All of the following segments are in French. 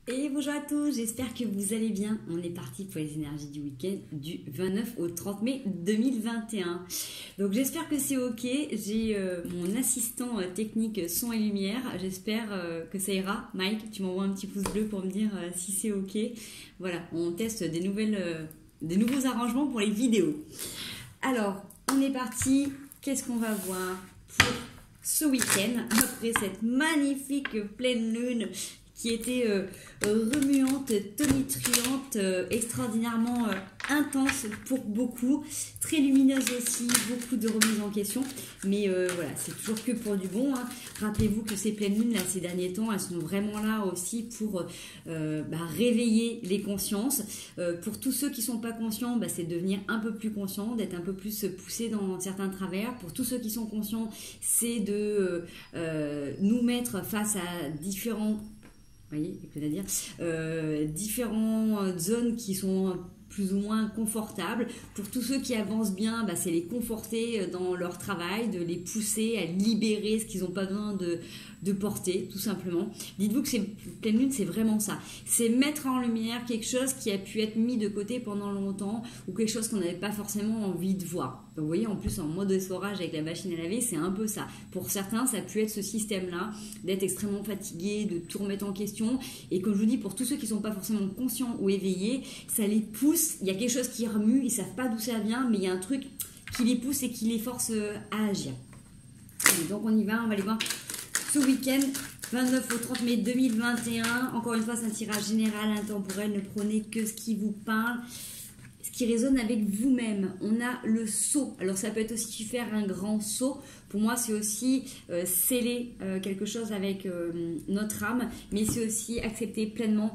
Et bonjour à tous, j'espère que vous allez bien. On est parti pour les énergies du week-end du 29 au 30 mai 2021. Donc j'espère que c'est ok. J'ai mon assistant technique son et lumière. J'espère que ça ira. Mike, tu m'envoies un petit pouce bleu pour me dire si c'est ok. Voilà, on teste des nouveaux arrangements pour les vidéos. Alors, on est parti. Qu'est-ce qu'on va voir pour ce week-end après cette magnifique pleine lune qui était remuante, tonitruante, extraordinairement intense pour beaucoup, très lumineuse aussi, beaucoup de remises en question, mais voilà, c'est toujours que pour du bon, hein. Rappelez-vous que ces pleines lunes, là, ces derniers temps, elles sont vraiment là aussi pour réveiller les consciences. Pour tous ceux qui ne sont pas conscients, c'est de devenir un peu plus conscient, d'être un peu plus poussé dans certains travers. Pour tous ceux qui sont conscients, c'est de nous mettre face à différents... Vous voyez, c'est-à-dire différentes zones qui sont plus ou moins confortables. Pour tous ceux qui avancent bien, c'est les conforter dans leur travail, de les pousser à libérer ce qu'ils n'ont pas besoin de porter, tout simplement. Dites-vous que pleine lune, c'est vraiment ça. C'est mettre en lumière quelque chose qui a pu être mis de côté pendant longtemps ou quelque chose qu'on n'avait pas forcément envie de voir. Donc vous voyez, en plus, en mode essorage avec la machine à laver, c'est un peu ça. Pour certains, ça a pu être ce système-là, d'être extrêmement fatigué, de tout remettre en question. Et comme je vous dis, pour tous ceux qui ne sont pas forcément conscients ou éveillés, ça les pousse. Il y a quelque chose qui remue, ils ne savent pas d'où ça vient, mais il y a un truc qui les pousse et qui les force à agir. Allez, donc on y va, on va aller voir ce week-end, 29 au 30 mai 2021. Encore une fois, c'est un tirage général, intemporel. Ne prenez que ce qui vous parle, ce qui résonne avec vous-même. On a le saut. Alors, ça peut être aussi faire un grand saut. Pour moi, c'est aussi sceller quelque chose avec notre âme, mais c'est aussi accepter pleinement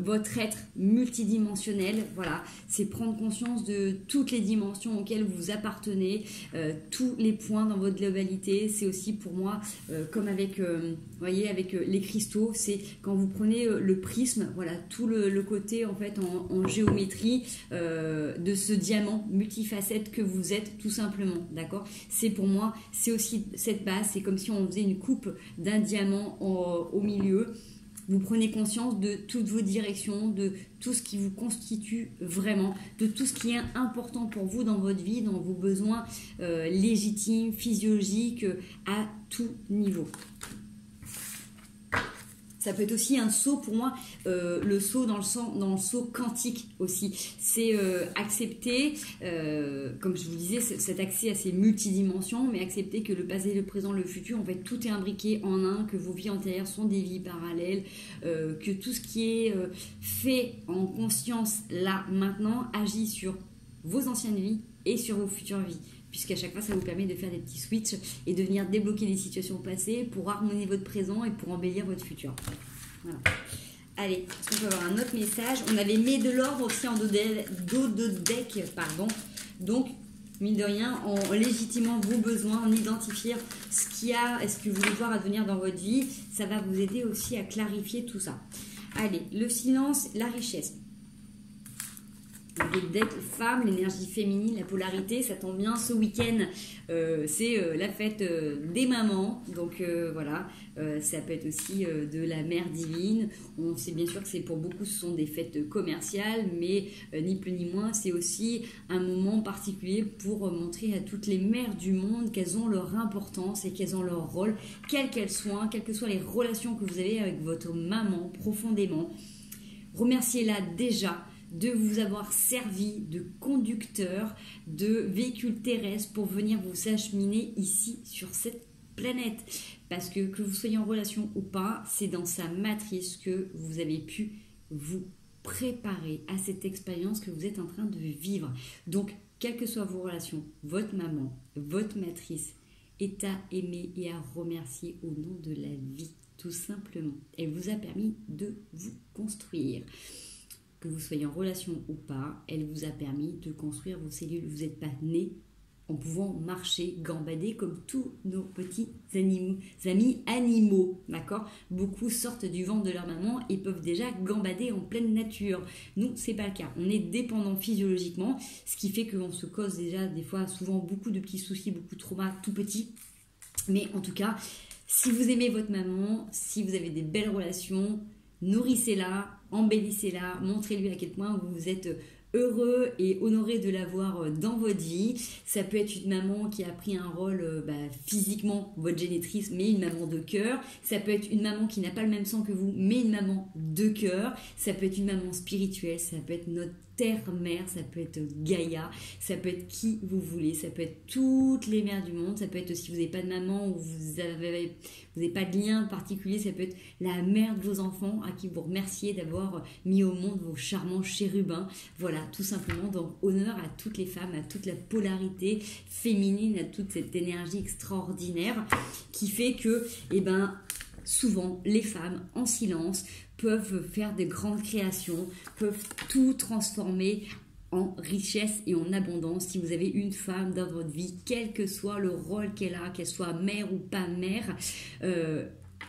votre être multidimensionnel. Voilà, c'est prendre conscience de toutes les dimensions auxquelles vous appartenez, tous les points dans votre globalité. C'est aussi pour moi, comme avec, voyez, avec les cristaux, c'est quand vous prenez le prisme, voilà, tout le côté en fait en géométrie de ce diamant multifacette que vous êtes tout simplement, d'accord? C'est pour moi, c'est aussi cette base, c'est comme si on faisait une coupe d'un diamant au milieu. Vous prenez conscience de toutes vos directions, de tout ce qui vous constitue vraiment, de tout ce qui est important pour vous dans votre vie, dans vos besoins légitimes, physiologiques, à tout niveau. Ça peut être aussi un saut pour moi, le saut dans le saut quantique aussi. C'est accepter, comme je vous disais, cet accès à ces multidimensions, mais accepter que le passé, le présent, le futur, en fait, tout est imbriqué en un, que vos vies antérieures sont des vies parallèles, que tout ce qui est fait en conscience là, maintenant, agit sur vos anciennes vies et sur vos futures vies. Puisqu'à chaque fois, ça vous permet de faire des petits switches et de venir débloquer des situations passées pour harmoniser votre présent et pour embellir votre futur. Voilà. Allez, est-ce qu'on peut avoir un autre message? On avait mis de l'ordre aussi en dos de deck, pardon. Donc, mine de rien, en légitimant vos besoins, en identifiant ce qu'il y a et ce que vous voulez voir advenir dans votre vie, ça va vous aider aussi à clarifier tout ça. Allez, le silence, la richesse. Le deck femme, l'énergie féminine, la polarité, ça tombe bien. Ce week-end, c'est la fête des mamans. Donc voilà, ça peut être aussi de la mère divine. On sait bien sûr que c'est pour beaucoup, ce sont des fêtes commerciales, mais ni plus ni moins, c'est aussi un moment particulier pour montrer à toutes les mères du monde qu'elles ont leur importance et qu'elles ont leur rôle, quelles qu'elles soient, quelles que soient les relations que vous avez avec votre maman profondément. Remerciez-la déjà de vous avoir servi de conducteur, de véhicule terrestre pour venir vous acheminer ici sur cette planète. Parce que vous soyez en relation ou pas, c'est dans sa matrice que vous avez pu vous préparer à cette expérience que vous êtes en train de vivre. Donc, quelles que soient vos relations, votre maman, votre matrice est à aimer et à remercier au nom de la vie, tout simplement. Elle vous a permis de vous construire. Que vous soyez en relation ou pas, elle vous a permis de construire vos cellules. Vous n'êtes pas né en pouvant marcher, gambader comme tous nos petits amis animaux, d'accord? Beaucoup sortent du ventre de leur maman et peuvent déjà gambader en pleine nature. Nous, c'est pas le cas. On est dépendant physiologiquement, ce qui fait qu'on se cause déjà des fois souvent beaucoup de petits soucis, beaucoup de traumas tout petits. Mais en tout cas, si vous aimez votre maman, si vous avez des belles relations, nourrissez-la, embellissez-la, montrez-lui à quel point vous êtes heureux et honoré de l'avoir dans votre vie. Ça peut être une maman qui a pris un rôle physiquement, votre génitrice, mais une maman de cœur. Ça peut être une maman qui n'a pas le même sang que vous, mais une maman de cœur. Ça peut être une maman spirituelle, ça peut être notre terre-mère, ça peut être Gaïa, ça peut être qui vous voulez, ça peut être toutes les mères du monde, ça peut être si vous n'avez pas de maman ou vous n'avez pas de lien particulier, ça peut être la mère de vos enfants à qui vous remerciez d'avoir mis au monde vos charmants chérubins. Voilà, tout simplement. Donc honneur à toutes les femmes, à toute la polarité féminine, à toute cette énergie extraordinaire qui fait que, souvent, les femmes, en silence, peuvent faire de grandes créations, peuvent tout transformer en richesse et en abondance. Si vous avez une femme dans votre vie, quel que soit le rôle qu'elle a, qu'elle soit mère ou pas mère,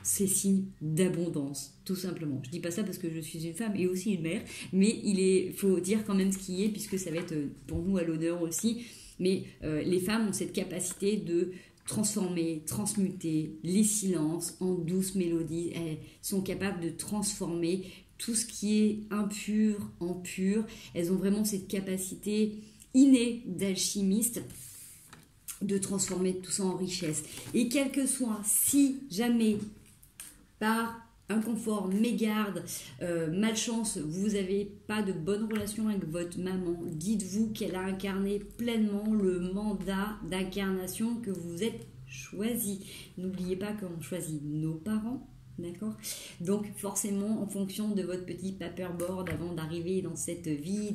c'est signe d'abondance, tout simplement. Je dis pas ça parce que je suis une femme et aussi une mère, mais il faut dire quand même ce qui est, puisque ça va être pour nous à l'honneur aussi. Mais les femmes ont cette capacité de transformer, transmuter les silences en douces mélodies. Elles sont capables de transformer tout ce qui est impur en pur. Elles ont vraiment cette capacité innée d'alchimiste de transformer tout ça en richesse. Et quel que soit, si jamais par inconfort, mégarde, malchance, vous n'avez pas de bonne relation avec votre maman, dites-vous qu'elle a incarné pleinement le mandat d'incarnation que vous êtes choisi. N'oubliez pas qu'on choisit nos parents, d'accord? Donc forcément, en fonction de votre petit paperboard avant d'arriver dans cette vie,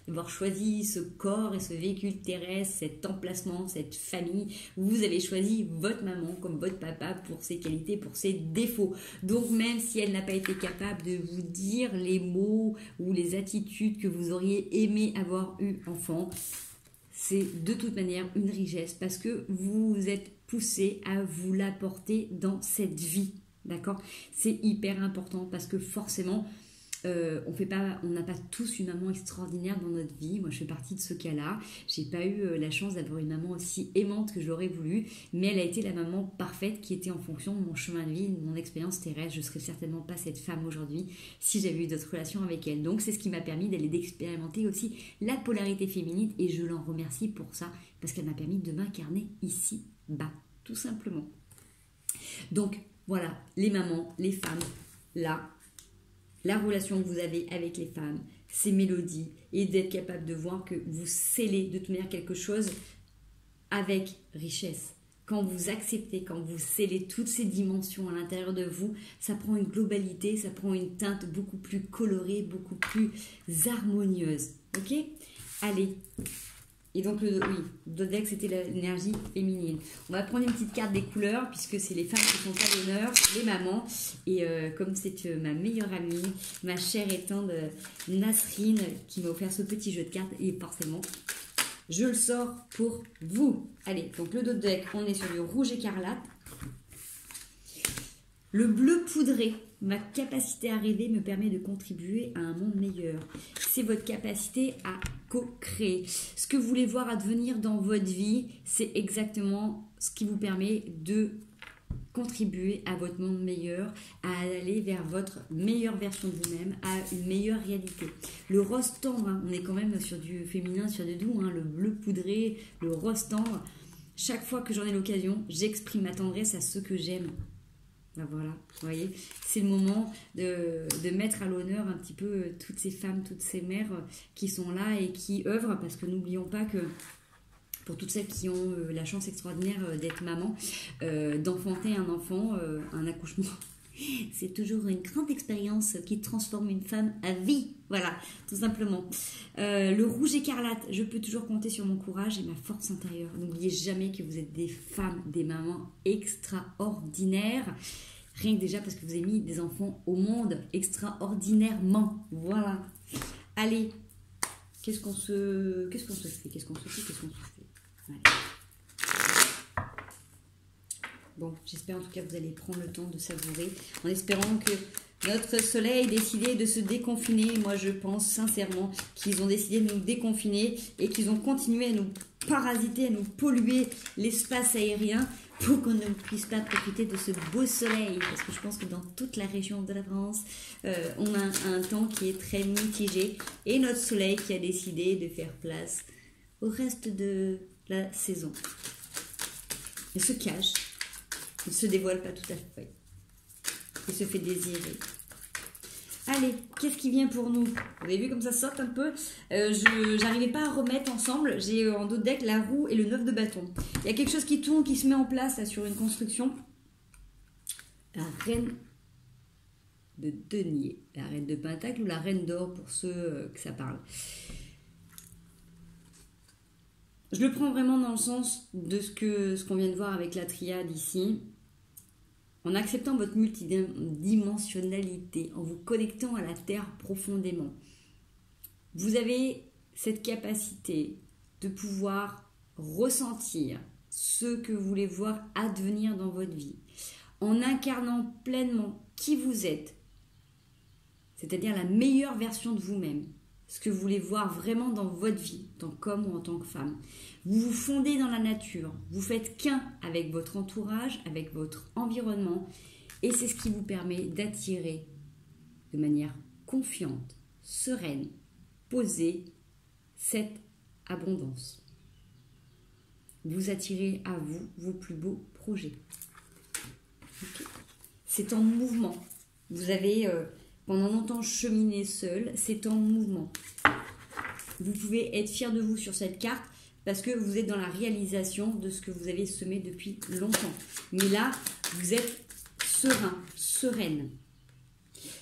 d'avoir choisi ce corps et ce véhicule terrestre, cet emplacement, cette famille, vous avez choisi votre maman comme votre papa pour ses qualités, pour ses défauts. Donc même si elle n'a pas été capable de vous dire les mots ou les attitudes que vous auriez aimé avoir eu enfant, c'est de toute manière une richesse parce que vous êtes poussé à vous l'apporter dans cette vie. D'accord? C'est hyper important parce que forcément, on n'a pas tous une maman extraordinaire dans notre vie. Moi, je fais partie de ce cas-là. J'ai pas eu la chance d'avoir une maman aussi aimante que j'aurais voulu, mais elle a été la maman parfaite qui était en fonction de mon chemin de vie, de mon expérience terrestre. Je serais certainement pas cette femme aujourd'hui si j'avais eu d'autres relations avec elle. Donc, c'est ce qui m'a permis d'expérimenter aussi la polarité féminine et je l'en remercie pour ça parce qu'elle m'a permis de m'incarner ici-bas, tout simplement. Donc, voilà, les mamans, les femmes, là, la relation que vous avez avec les femmes, ces mélodies, et d'être capable de voir que vous scellez de toute manière quelque chose avec richesse. Quand vous acceptez, quand vous scellez toutes ces dimensions à l'intérieur de vous, ça prend une globalité, ça prend une teinte beaucoup plus colorée, beaucoup plus harmonieuse. Ok? Allez. Et donc, le dodeck, c'était l'énergie féminine. On va prendre une petite carte des couleurs, puisque c'est les femmes qui sont à l'honneur, les mamans. Et comme c'est ma meilleure amie, ma chère et tendre Nasrine, qui m'a offert ce petit jeu de cartes, et forcément, je le sors pour vous. Allez, donc le dodeck, on est sur du rouge écarlate. Le bleu poudré, ma capacité à rêver me permet de contribuer à un monde meilleur. C'est votre capacité à co-créer. Ce que vous voulez voir advenir dans votre vie, c'est exactement ce qui vous permet de contribuer à votre monde meilleur, à aller vers votre meilleure version de vous-même, à une meilleure réalité. Le rose tendre, hein, on est quand même sur du féminin, sur du doux, hein, le bleu poudré, le rose tendre. Chaque fois que j'en ai l'occasion, j'exprime ma tendresse à ceux que j'aime. Ben voilà, vous voyez, c'est le moment de mettre à l'honneur un petit peu toutes ces femmes, toutes ces mères qui sont là et qui œuvrent, parce que n'oublions pas que pour toutes celles qui ont la chance extraordinaire d'être maman, d'enfanter un enfant, un accouchement, c'est toujours une grande expérience qui transforme une femme à vie. Voilà, tout simplement. Le rouge écarlate, je peux toujours compter sur mon courage et ma force intérieure. N'oubliez jamais que vous êtes des femmes, des mamans extraordinaires. Rien que déjà parce que vous avez mis des enfants au monde extraordinairement. Voilà. Allez, qu'est-ce qu'on se fait Allez. Bon, j'espère en tout cas que vous allez prendre le temps de savourer, en espérant que notre soleil ait décidé de se déconfiner. Moi, je pense sincèrement qu'ils ont décidé de nous déconfiner et qu'ils ont continué à nous parasiter, à nous polluer l'espace aérien pour qu'on ne puisse pas profiter de ce beau soleil. Parce que je pense que dans toute la région de la France, on a un temps qui est très mitigé. Et notre soleil qui a décidé de faire place au reste de la saison. Il se cache, il ne se dévoile pas tout à fait. Il se fait désirer. Allez, qu'est-ce qui vient pour nous? Vous avez vu comme ça saute un peu. Je n'arrivais pas à remettre ensemble. J'ai en dos de deck la roue et le 9 de bâton. Il y a quelque chose qui tourne, qui se met en place là, sur une construction. La reine de denier, la reine de pentacle ou la reine d'or pour ceux que ça parle. Je le prends vraiment dans le sens de ce qu'on vient de voir avec la triade ici. En acceptant votre multidimensionnalité, en vous connectant à la Terre profondément, vous avez cette capacité de pouvoir ressentir ce que vous voulez voir advenir dans votre vie, en incarnant pleinement qui vous êtes, c'est-à-dire la meilleure version de vous-même, ce que vous voulez voir vraiment dans votre vie, en tant qu'homme ou en tant que femme. Vous vous fondez dans la nature, vous faites qu'un avec votre entourage, avec votre environnement, et c'est ce qui vous permet d'attirer de manière confiante, sereine, posée, cette abondance. Vous attirez à vous vos plus beaux projets. Okay. C'est en mouvement. Vous avez pendant longtemps cheminé seul, c'est en mouvement. Vous pouvez être fier de vous sur cette carte parce que vous êtes dans la réalisation de ce que vous avez semé depuis longtemps. Mais là, vous êtes serein, sereine.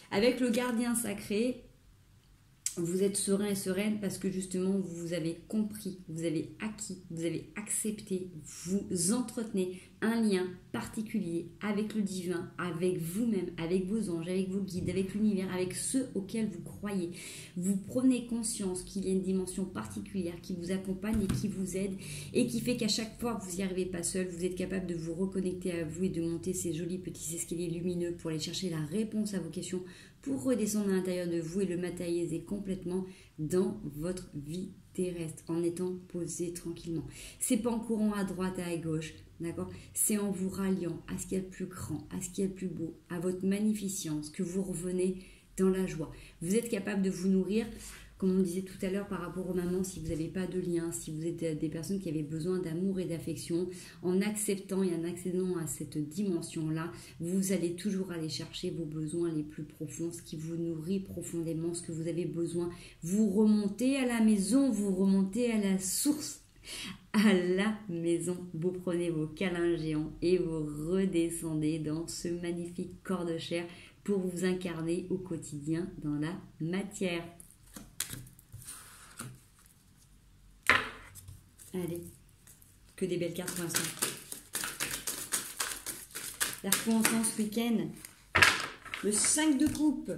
Avec le gardien sacré, vous êtes serein et sereine parce que justement, vous avez compris, vous avez acquis, vous avez accepté, vous entretenez un lien particulier avec le divin, avec vous-même, avec vos anges, avec vos guides, avec l'univers, avec ceux auxquels vous croyez. Vous prenez conscience qu'il y a une dimension particulière qui vous accompagne et qui vous aide et qui fait qu'à chaque fois que vous n'y arrivez pas seul, vous êtes capable de vous reconnecter à vous et de monter ces jolis petits escaliers lumineux pour aller chercher la réponse à vos questions, pour redescendre à l'intérieur de vous et le matérialiser complètement dans votre vie terrestre en étant posé tranquillement. C'est pas en courant à droite et à gauche, d'accord? C'est en vous ralliant à ce qu'il y a de plus grand, à ce qu'il y a de plus beau, à votre magnificence, que vous revenez dans la joie. Vous êtes capable de vous nourrir, comme on disait tout à l'heure par rapport aux mamans, si vous n'avez pas de lien, si vous êtes des personnes qui avaient besoin d'amour et d'affection, en acceptant et en accédant à cette dimension-là, vous allez toujours aller chercher vos besoins les plus profonds, ce qui vous nourrit profondément, ce que vous avez besoin. Vous remontez à la maison, vous remontez à la source, à la maison. Vous prenez vos câlins géants et vous redescendez dans ce magnifique corps de chair pour vous incarner au quotidien dans la matière. Allez, que des belles cartes pour l'instant. La reconnaissance week-end. Le 5 de coupe.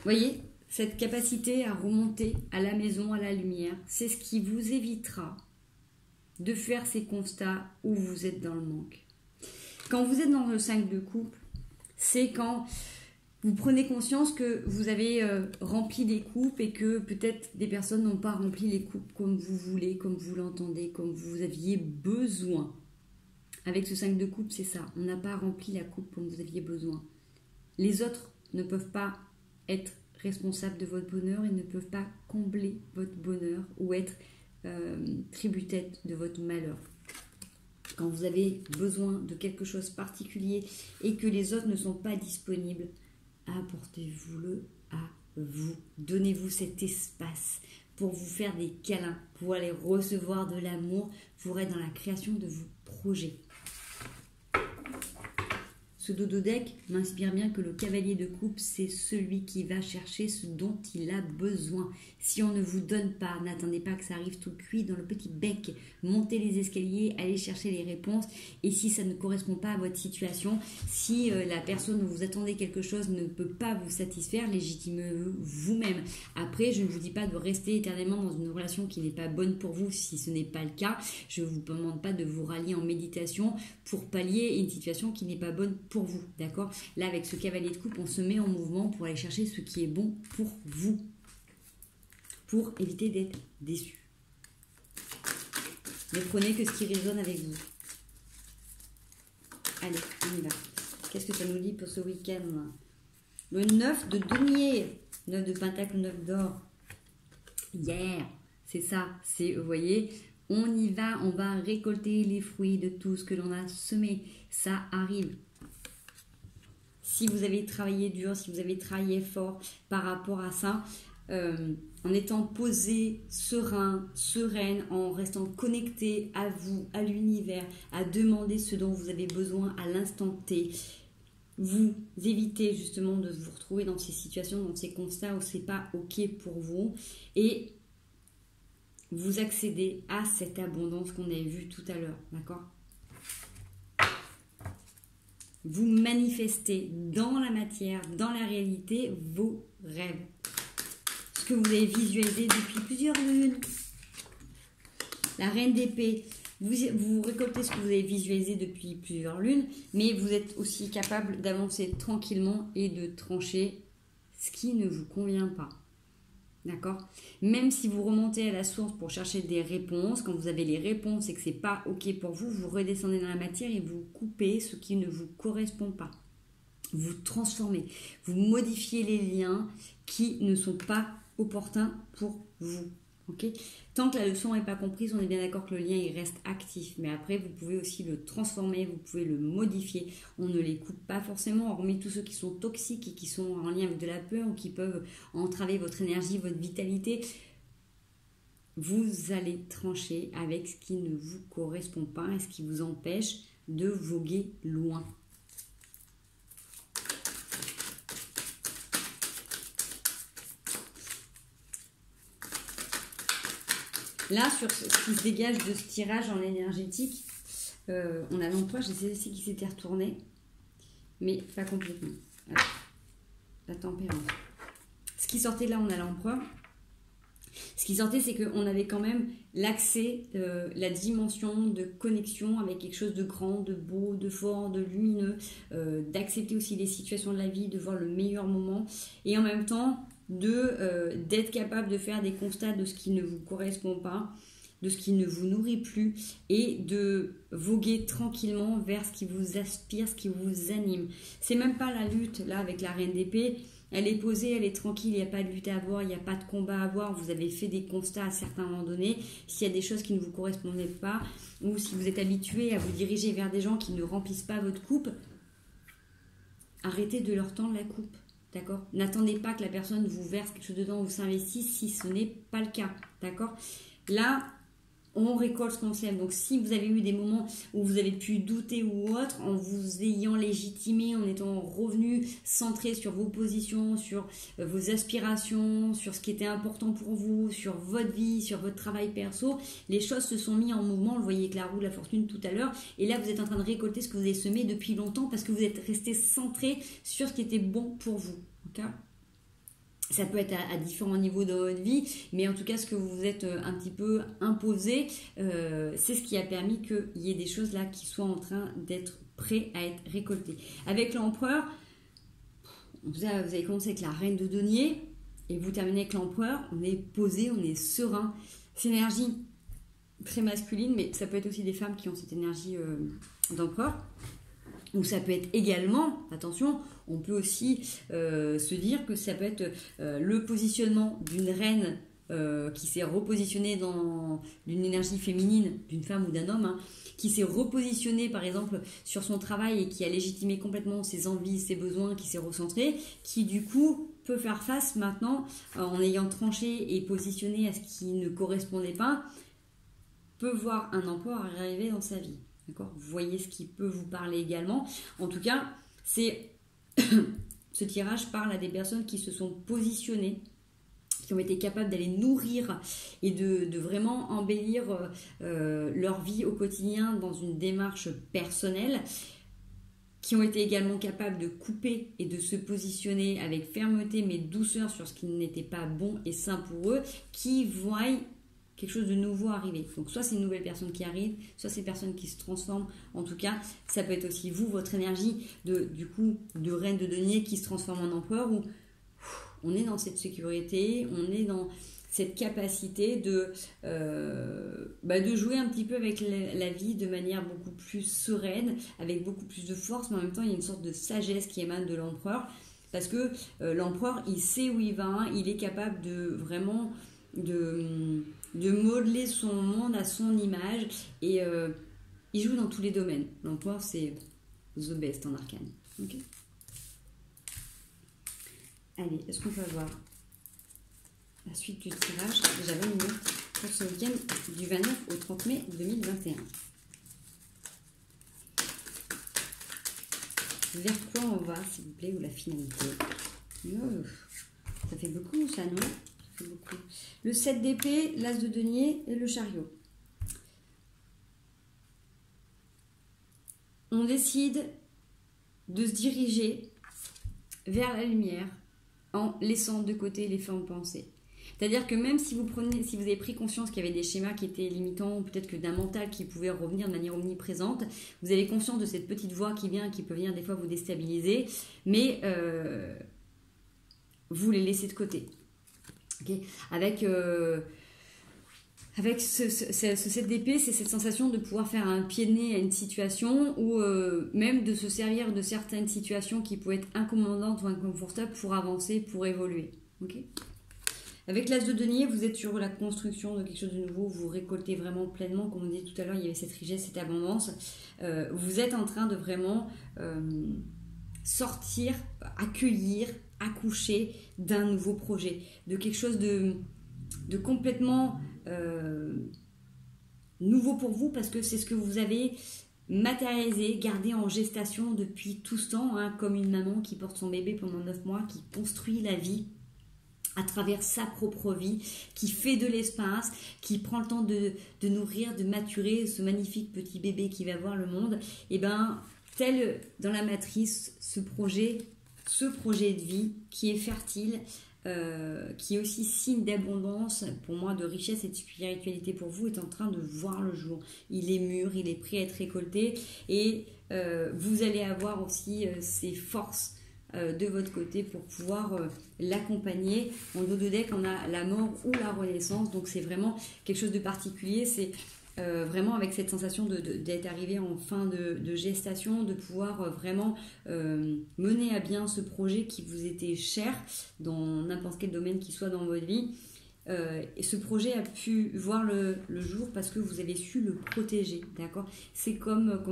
Voyez, cette capacité à remonter à la maison, à la lumière, c'est ce qui vous évitera de faire ces constats où vous êtes dans le manque. Quand vous êtes dans le 5 de coupe, c'est quand vous prenez conscience que vous avez rempli des coupes et que peut-être des personnes n'ont pas rempli les coupes comme vous voulez, comme vous l'entendez, comme vous aviez besoin. Avec ce 5 de coupe, c'est ça. On n'a pas rempli la coupe comme vous aviez besoin. Les autres ne peuvent pas être responsables de votre bonheur, ils ne peuvent pas combler votre bonheur ou être tributaires de votre malheur. Quand vous avez besoin de quelque chose de particulier et que les autres ne sont pas disponibles, apportez-vous-le à vous. Donnez-vous cet espace pour vous faire des câlins, pour aller recevoir de l'amour, pour être dans la création de vos projets. Ce dodo deck m'inspire bien que le cavalier de coupe, c'est celui qui va chercher ce dont il a besoin. Si on ne vous donne pas, n'attendez pas que ça arrive tout cuit dans le petit bec. Montez les escaliers, allez chercher les réponses. Et si ça ne correspond pas à votre situation, si la personne dont vous attendez quelque chose ne peut pas vous satisfaire, légitimez-vous vous-même. Après, je ne vous dis pas de rester éternellement dans une relation qui n'est pas bonne pour vous si ce n'est pas le cas. Je ne vous demande pas de vous rallier en méditation pour pallier une situation qui n'est pas bonne pour vous, d'accord? Là, avec ce cavalier de coupe, on se met en mouvement pour aller chercher ce qui est bon pour pour éviter d'être déçu. Ne prenez que ce qui résonne avec vous. Allez, on y va. Qu'est-ce que ça nous dit pour ce week-end? Le 9 de denier, 9 de pentacle, 9 d'or. Yeah, c'est ça. C'est, vous voyez, on y va, on va récolter les fruits de tout ce que l'on a semé. Ça arrive. Si vous avez travaillé dur, si vous avez travaillé fort par rapport à ça, en étant posé, serein, sereine, en restant connecté à vous, à l'univers, à demander ce dont vous avez besoin à l'instant T, vous évitez justement de vous retrouver dans ces situations, dans ces constats où c'est pas ok pour vous, et vous accédez à cette abondance qu'on avait vue tout à l'heure, d'accord? Vous manifestez dans la matière, dans la réalité, vos rêves. Ce que vous avez visualisé depuis plusieurs lunes. La reine d'épée, vous récoltez ce que vous avez visualisé depuis plusieurs lunes, mais vous êtes aussi capable d'avancer tranquillement et de trancher ce qui ne vous convient pas. D'accord? Même si vous remontez à la source pour chercher des réponses, quand vous avez les réponses et que ce n'est pas ok pour vous, vous redescendez dans la matière et vous coupez ce qui ne vous correspond pas. Vous transformez, vous modifiez les liens qui ne sont pas opportuns pour vous. Okay. Tant que la leçon n'est pas comprise, on est bien d'accord que le lien il reste actif. Mais après, vous pouvez aussi le transformer, vous pouvez le modifier. On ne les coupe pas forcément, hormis tous ceux qui sont toxiques et qui sont en lien avec de la peur ou qui peuvent entraver votre énergie, votre vitalité. Vous allez trancher avec ce qui ne vous correspond pas et ce qui vous empêche de voguer loin. Là, sur ce qui se dégage de ce tirage en énergétique, on a l'empereur, j'essaie aussi qu'il s'était retourné, mais pas complètement. Alors, la tempérance. Ce qui sortait là, on a l'empereur. Ce qui sortait, c'est qu'on avait quand même l'accès, la dimension de connexion avec quelque chose de grand, de beau, de fort, de lumineux, d'accepter aussi les situations de la vie, de voir le meilleur moment, et en même temps, d'être capable de faire des constats de ce qui ne vous correspond pas, de ce qui ne vous nourrit plus, et de voguer tranquillement vers ce qui vous aspire, ce qui vous anime. C'est même pas la lutte là avec la reine d'épée, elle est posée, elle est tranquille, il n'y a pas de lutte à avoir, il n'y a pas de combat à avoir, vous avez fait des constats à certains moments donnés, s'il y a des choses qui ne vous correspondaient pas, ou si vous êtes habitué à vous diriger vers des gens qui ne remplissent pas votre coupe, arrêtez de leur tendre la coupe. D'accord? N'attendez pas que la personne vous verse quelque chose dedans ou s'investisse si ce n'est pas le cas. D'accord? Là, on récolte ce qu'on sème. Donc, si vous avez eu des moments où vous avez pu douter ou autre, en vous ayant légitimé, en étant revenu, centré sur vos positions, sur vos aspirations, sur ce qui était important pour vous, sur votre vie, sur votre travail perso, les choses se sont mises en mouvement. Vous voyez avec la roue de la fortune tout à l'heure. Et là, vous êtes en train de récolter ce que vous avez semé depuis longtemps parce que vous êtes resté centré sur ce qui était bon pour vous. Okay? Ça peut être à différents niveaux de votre vie, mais en tout cas, ce que vous vous êtes un petit peu imposé, c'est ce qui a permis qu'il y ait des choses là qui soient en train d'être prêtes à être récoltées. Avec l'empereur, vous avez commencé avec la reine de denier et vous terminez avec l'empereur, on est posé, on est serein. C'est une énergie très masculine, mais ça peut être aussi des femmes qui ont cette énergie d'empereur. Ou ça peut être également, attention, on peut aussi se dire que ça peut être le positionnement d'une reine qui s'est repositionnée dans une énergie féminine, d'une femme ou d'un homme, hein, qui s'est repositionnée par exemple sur son travail et qui a légitimé complètement ses envies, ses besoins, qui s'est recentré, qui du coup peut faire face maintenant, en ayant tranché et positionné à ce qui ne correspondait pas, peut voir un empereur arriver dans sa vie. D'accord ? Vous voyez ce qui peut vous parler également. En tout cas, c'est ce tirage parle à des personnes qui se sont positionnées, qui ont été capables d'aller nourrir et de vraiment embellir leur vie au quotidien dans une démarche personnelle, qui ont été également capables de couper et de se positionner avec fermeté mais douceur sur ce qui n'était pas bon et sain pour eux, qui voient quelque chose de nouveau arriver. Donc soit c'est une nouvelle personne qui arrive, soit c'est une personne qui se transforme. En tout cas, ça peut être aussi vous, votre énergie du coup de reine de denier qui se transforme en empereur, où on est dans cette sécurité, on est dans cette capacité de jouer un petit peu avec la vie de manière beaucoup plus sereine, avec beaucoup plus de force, mais en même temps il y a une sorte de sagesse qui émane de l'empereur, parce que l'empereur il sait où il va, hein, il est capable de vraiment de modeler son monde à son image, et il joue dans tous les domaines. L'empereur c'est the best en arcane. Okay. Allez, est-ce qu'on peut avoir la suite du tirage? Déjà 20 minutes pour ce week-end du 29 au 30 mai 2021. Vers quoi on va, s'il vous plaît, ou la finalité? Ça fait beaucoup, ça, non? Ça fait beaucoup. Le 7 d'épée, l'as de denier et le chariot. On décide de se diriger vers la lumière en laissant de côté les formes pensées. C'est-à-dire que même si vous avez pris conscience qu'il y avait des schémas qui étaient limitants, ou peut-être que d'un mental qui pouvait revenir de manière omniprésente, vous avez conscience de cette petite voix qui vient, qui peut venir des fois vous déstabiliser, mais vous les laissez de côté. Okay. Avec ce 7 d'épée, c'est cette sensation de pouvoir faire un pied de nez à une situation, ou même de se servir de certaines situations qui pouvaient être incommodantes ou inconfortables pour avancer, pour évoluer. Okay. Avec l'as de denier, vous êtes sur la construction de quelque chose de nouveau, vous récoltez vraiment pleinement, comme on disait tout à l'heure, il y avait cette richesse, cette abondance. Vous êtes en train de vraiment sortir, accueillir, accoucher d'un nouveau projet, de quelque chose de complètement nouveau pour vous, parce que c'est ce que vous avez matérialisé, gardé en gestation depuis tout ce temps, hein, comme une maman qui porte son bébé pendant 9 mois, qui construit la vie à travers sa propre vie, qui fait de l'espace, qui prend le temps de nourrir, de maturer ce magnifique petit bébé qui va voir le monde. Et bien, tel dans la matrice, ce projet de vie qui est fertile, qui est aussi signe d'abondance, pour moi de richesse et de spiritualité pour vous, est en train de voir le jour. Il est mûr, il est prêt à être récolté, et vous allez avoir aussi ces forces de votre côté pour pouvoir l'accompagner. En dos de deck, on a la mort ou la renaissance, donc c'est vraiment quelque chose de particulier. C'est vraiment avec cette sensation d'être arrivé en fin de gestation, de pouvoir vraiment mener à bien ce projet qui vous était cher dans n'importe quel domaine qui soit dans votre vie. Et ce projet a pu voir le jour parce que vous avez su le protéger, d'accord? C'est comme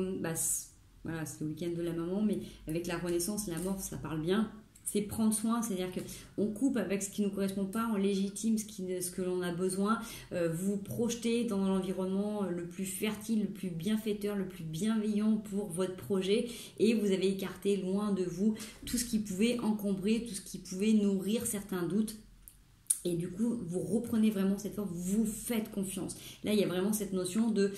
voilà, c'est le week-end de la maman, mais avec la renaissance, la mort, ça parle bien. C'est prendre soin, c'est-à-dire qu'on coupe avec ce qui ne nous correspond pas, on légitime ce que l'on a besoin, vous projetez dans l'environnement le plus fertile, le plus bienfaiteur, le plus bienveillant pour votre projet, et vous avez écarté loin de vous tout ce qui pouvait encombrer, tout ce qui pouvait nourrir certains doutes. Et du coup, vous reprenez vraiment cette force, vous faites confiance. Là, il y a vraiment cette notion de...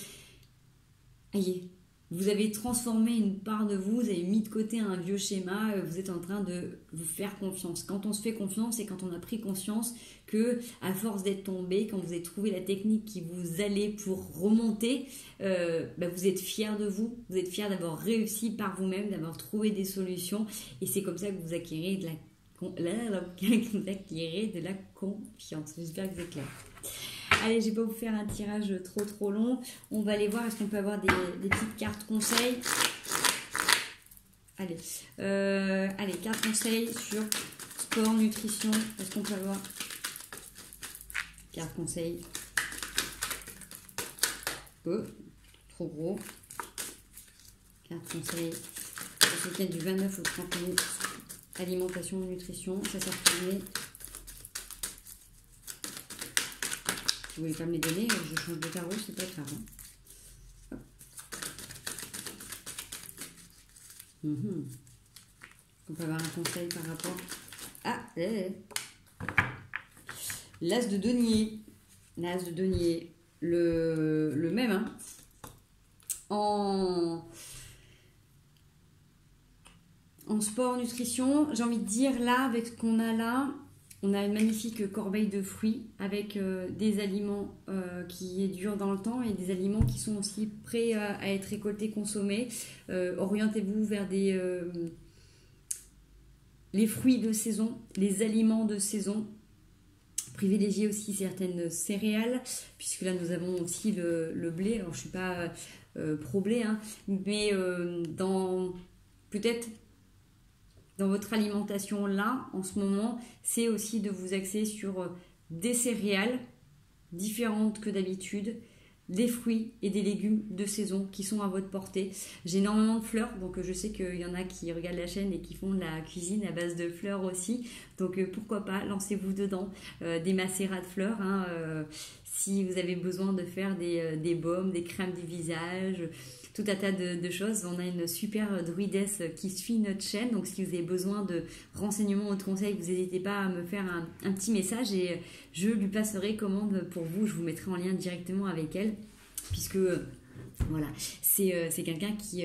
Allez, vous avez transformé une part de vous, vous avez mis de côté un vieux schéma, vous êtes en train de vous faire confiance. Quand on se fait confiance, c'est quand on a pris conscience que, à force d'être tombé, quand vous avez trouvé la technique qui vous allait pour remonter, vous êtes fiers de vous, vous êtes fiers d'avoir réussi par vous-même, d'avoir trouvé des solutions, et c'est comme ça que vous acquérez de la confiance. J'espère que c'est clair. Allez, je ne vais pas vous faire un tirage trop long. On va aller voir, est-ce qu'on peut avoir des petites cartes conseils. Allez, cartes conseils sur sport, nutrition. Est-ce qu'on peut avoir cartes conseils? Oh, trop gros. Cartes conseils. Ce week-end du 29 au 30 mai. Alimentation, nutrition, ça s'est retourné. Si vous voulez pas me les donner, je change de tarot, c'est pas grave. Hein. On peut avoir un conseil par rapport à l'as de denier. L'as de denier, le même. Hein. En sport, nutrition, j'ai envie de dire là, avec ce qu'on a là, on a une magnifique corbeille de fruits avec des aliments qui durent dans le temps et des aliments qui sont aussi prêts à être récoltés, consommés. Orientez-vous vers les fruits de saison, les aliments de saison. Privilégiez aussi certaines céréales, puisque là nous avons aussi le blé. Alors je ne suis pas pro-blé, hein, mais peut-être dans votre alimentation là, en ce moment, c'est aussi de vous axer sur des céréales différentes que d'habitude, des fruits et des légumes de saison qui sont à votre portée. J'ai énormément de fleurs, donc je sais qu'il y en a qui regardent la chaîne et qui font de la cuisine à base de fleurs aussi. Donc pourquoi pas, lancez-vous dedans. Des macérats de fleurs, hein, si vous avez besoin de faire des baumes, des crèmes du visage, tout un tas de choses. On a une super druidesse qui suit notre chaîne, donc si vous avez besoin de renseignements ou de conseils, vous n'hésitez pas à me faire un petit message et je lui passerai commande pour vous. Je vous mettrai en lien directement avec elle, puisque voilà, c'est quelqu'un qui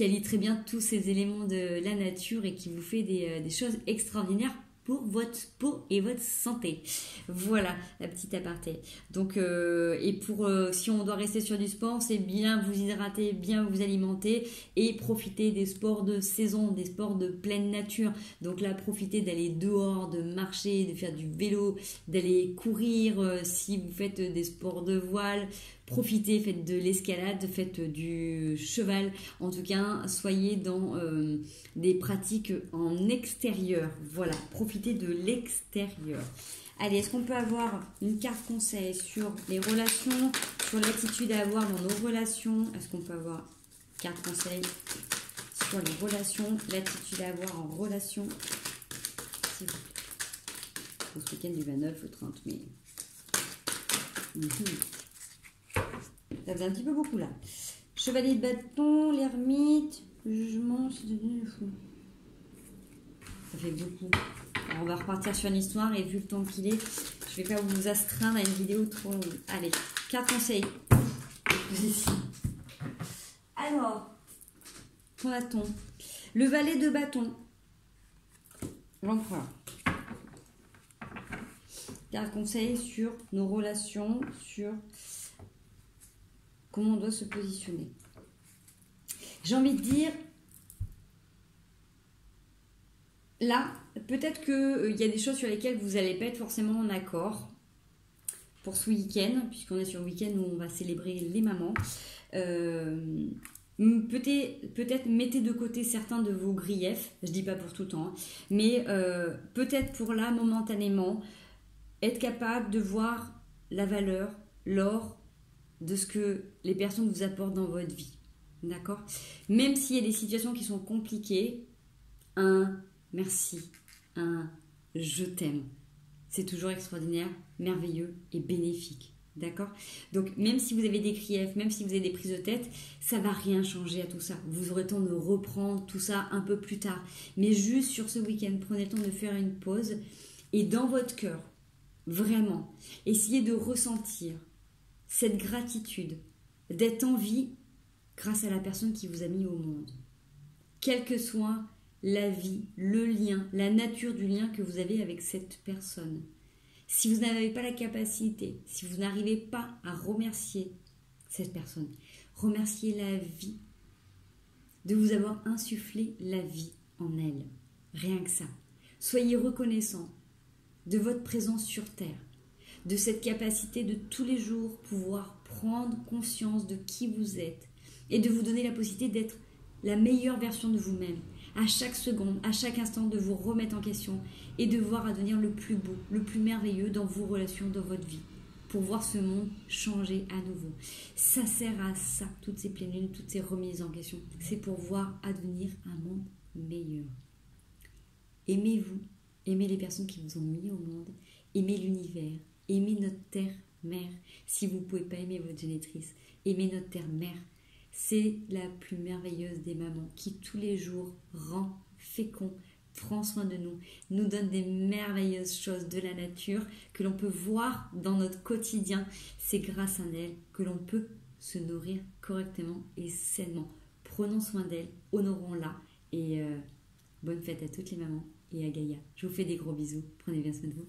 allie très bien tous ces éléments de la nature et qui vous fait des choses extraordinaires pour votre peau et votre santé. Voilà, la petite aparté. Donc, si on doit rester sur du sport, c'est bien vous hydrater, bien vous alimenter et profiter des sports de saison, des sports de pleine nature. Donc là, profitez d'aller dehors, de marcher, de faire du vélo, d'aller courir. Si vous faites des sports de voile, profitez, faites de l'escalade, faites du cheval. En tout cas, soyez dans des pratiques en extérieur. Voilà, profitez de l'extérieur. Allez, est-ce qu'on peut avoir une carte conseil sur les relations, sur l'attitude à avoir dans nos relations? Est-ce qu'on peut avoir une carte conseil sur les relations, l'attitude à avoir en relation, s'il vous plaît, pour ce week-end du 29 au 30 mai. Ça faisait un petit peu beaucoup là. Chevalier de bâton, l'ermite, le jugement, c'est devenu le fou. Ça fait beaucoup. Alors on va repartir sur l'histoire et vu le temps qu'il est, je vais pas vous astreindre à une vidéo trop longue. Allez, 4 conseils. Alors, qu'en a-t-on? Le valet de bâton. L'empereur. 4 conseils sur nos relations, sur comment on doit se positionner. J'ai envie de dire, là, peut-être qu'il y a des choses sur lesquelles vous n'allez pas être forcément en accord pour ce week-end, puisqu'on est sur le week-end où on va célébrer les mamans. Peut-être mettez de côté certains de vos griefs, je dis pas pour tout le temps, hein, mais peut-être pour là, momentanément, être capable de voir la valeur, l'or, de ce que les personnes vous apportent dans votre vie. D'accord? Même s'il y a des situations qui sont compliquées, un merci, un je t'aime. C'est toujours extraordinaire, merveilleux et bénéfique. D'accord? Donc, même si vous avez des griefs, même si vous avez des prises de tête, ça ne va rien changer à tout ça. Vous aurez le temps de reprendre tout ça un peu plus tard. Mais juste sur ce week-end, prenez le temps de faire une pause et dans votre cœur, vraiment, essayez de ressentir cette gratitude, d'être en vie grâce à la personne qui vous a mis au monde. Quelle que soit la vie, le lien, la nature du lien que vous avez avec cette personne. Si vous n'avez pas la capacité, si vous n'arrivez pas à remercier cette personne, remerciez la vie de vous avoir insufflé la vie en elle. Rien que ça. Soyez reconnaissant de votre présence sur Terre, de cette capacité de tous les jours pouvoir prendre conscience de qui vous êtes et de vous donner la possibilité d'être la meilleure version de vous-même. À chaque seconde, à chaque instant, de vous remettre en question et de voir à devenir le plus beau, le plus merveilleux dans vos relations, dans votre vie, pour voir ce monde changer à nouveau. Ça sert à ça, toutes ces pleines lunes, toutes ces remises en question. C'est pour voir advenir un monde meilleur. Aimez-vous, aimez les personnes qui vous ont mis au monde, aimez l'univers, aimez notre terre-mère. Si vous ne pouvez pas aimer votre génitrice, aimez notre terre-mère. C'est la plus merveilleuse des mamans qui tous les jours rend fécond, prend soin de nous, nous donne des merveilleuses choses de la nature que l'on peut voir dans notre quotidien. C'est grâce à elle que l'on peut se nourrir correctement et sainement. Prenons soin d'elle, honorons-la et bonne fête à toutes les mamans et à Gaïa. Je vous fais des gros bisous. Prenez bien soin de vous.